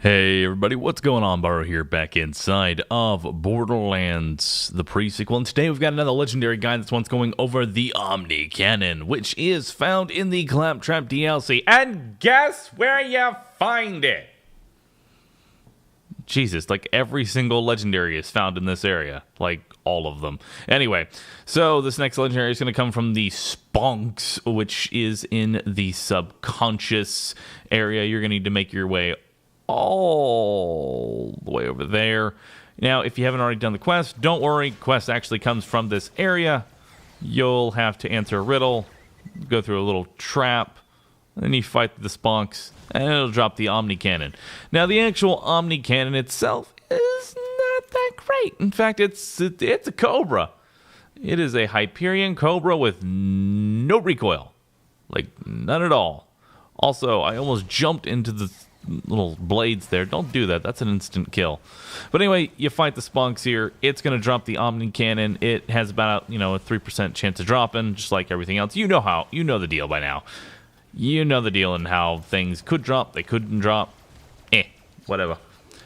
Hey everybody, what's going on? Burrow here, back inside of Borderlands, the pre-sequel, and today we've got another legendary guy that's once going over the Omni-Cannon, which is found in the Claptrap DLC, and guess where you find it? Jesus, like every single legendary is found in this area, like all of them. Anyway, so this next legendary is going to come from the Spunks, which is in the subconscious area. You're going to need to make your way all the way over there. Now, if you haven't already done the quest, don't worry. Quest actually comes from this area. You'll have to answer a riddle, go through a little trap, then you fight the Spunks, and it'll drop the Omni-Cannon. Now, the actual Omni-Cannon itself is not that great. In fact, it's a Cobra. It is a Hyperion Cobra with no recoil. Like, none at all. Also, I almost jumped into the little blades there. Don't do that. That's an instant kill. But anyway, you fight the Spunks here. It's going to drop the Omni-Cannon. It has about, a 3% chance of dropping, just like everything else. You know the deal by now. You know the deal and how things could drop, they couldn't drop. Whatever.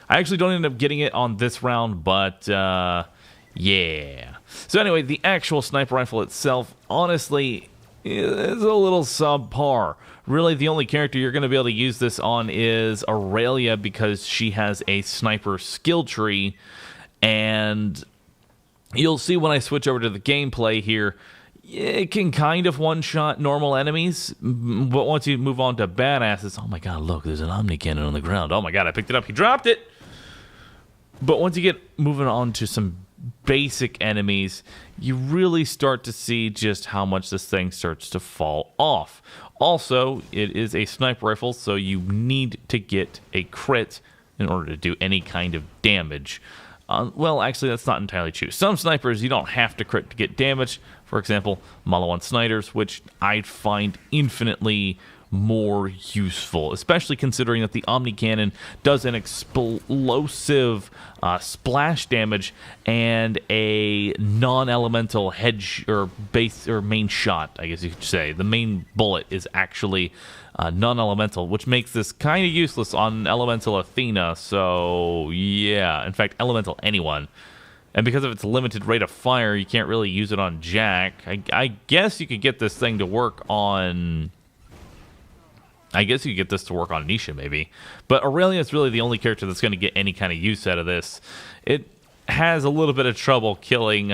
I actually don't end up getting it on this round, but yeah. So anyway, the actual sniper rifle itself, honestly, is a little subpar. Really, the only character you're going to be able to use this on is Aurelia, because she has a sniper skill tree, and you'll see when I switch over to the gameplay here, it can kind of one-shot normal enemies, but once you move on to badasses, oh my god, look, there's an Omni-Cannon on the ground. Oh my god, I picked it up, he dropped it! But once you get moving on to some basic enemies, you really start to see just how much this thing starts to fall off. Also, it is a sniper rifle, so you need to get a crit in order to do any kind of damage. Well, actually, that's not entirely true. Some snipers, you don't have to crit to get damage. For example, Malawan Snipers, which I find infinitely more useful, especially considering that the Omni-Cannon does an explosive splash damage and a non-elemental hedge or base or main shot, I guess you could say. The main bullet is actually non-elemental, which makes this kind of useless on Elemental Athena. So yeah, in fact, Elemental anyone. And because of its limited rate of fire, you can't really use it on Jack. I guess you could get this thing to work on... Nisha, maybe. But Aurelia is really the only character that's going to get any kind of use out of this. It has a little bit of trouble killing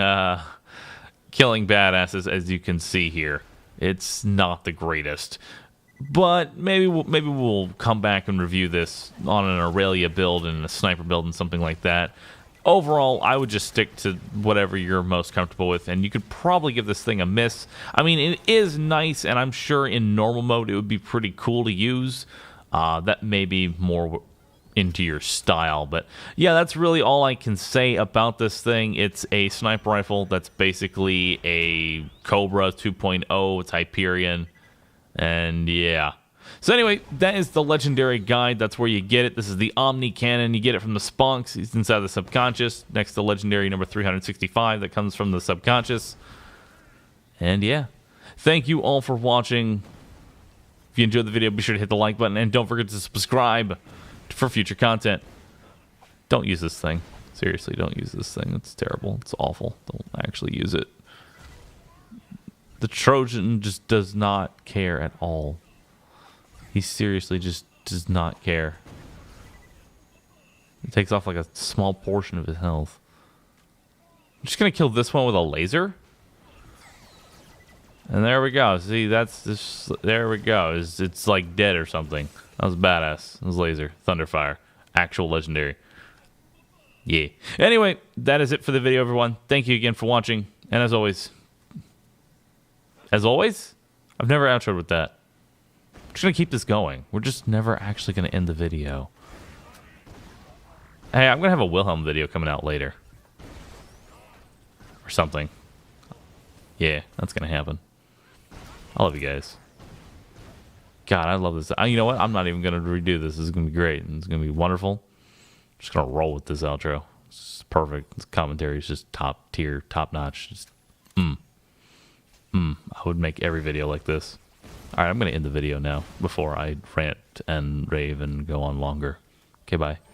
badasses, as you can see here. It's not the greatest. But maybe we'll come back and review this on an Aurelia build and a sniper build and something like that. Overall, I would just stick to whatever you're most comfortable with, and you could probably give this thing a miss. I mean, it is nice, and I'm sure in normal mode it would be pretty cool to use. That may be more into your style, but yeah, that's really all I can say about this thing. It's a sniper rifle that's basically a Cobra 2.0. It's Hyperion, and yeah. So anyway, that is the legendary guide. That's where you get it. This is the Omni-Cannon. You get it from the Spunks. It's inside the subconscious, next to legendary number 365 that comes from the subconscious. And yeah, thank you all for watching. If you enjoyed the video, be sure to hit the like button, and don't forget to subscribe for future content. Don't use this thing. Seriously, don't use this thing. It's terrible. It's awful. Don't actually use it. The Trojan just does not care at all. He seriously just does not care. It takes off like a small portion of his health. I'm just going to kill this one with a laser. And there we go. See, that's this. There we go. It's like dead or something. That was badass. It was laser. Thunderfire. Actual legendary. Yeah. Anyway, that is it for the video, everyone. Thank you again for watching. And as always, I've never outroed with that. I'm just going to keep this going. We're just never actually going to end the video. Hey, I'm going to have a Wilhelm video coming out later. Or something. Yeah, that's going to happen. I love you guys. God, I love this. You know what? I'm not even going to redo this. This is going to be great. And it's going to be wonderful. I'm just going to roll with this outro. It's perfect. This commentary is just top tier, top notch. Just, I would make every video like this. Alright, I'm going to end the video now before I rant and rave and go on longer. Okay, bye.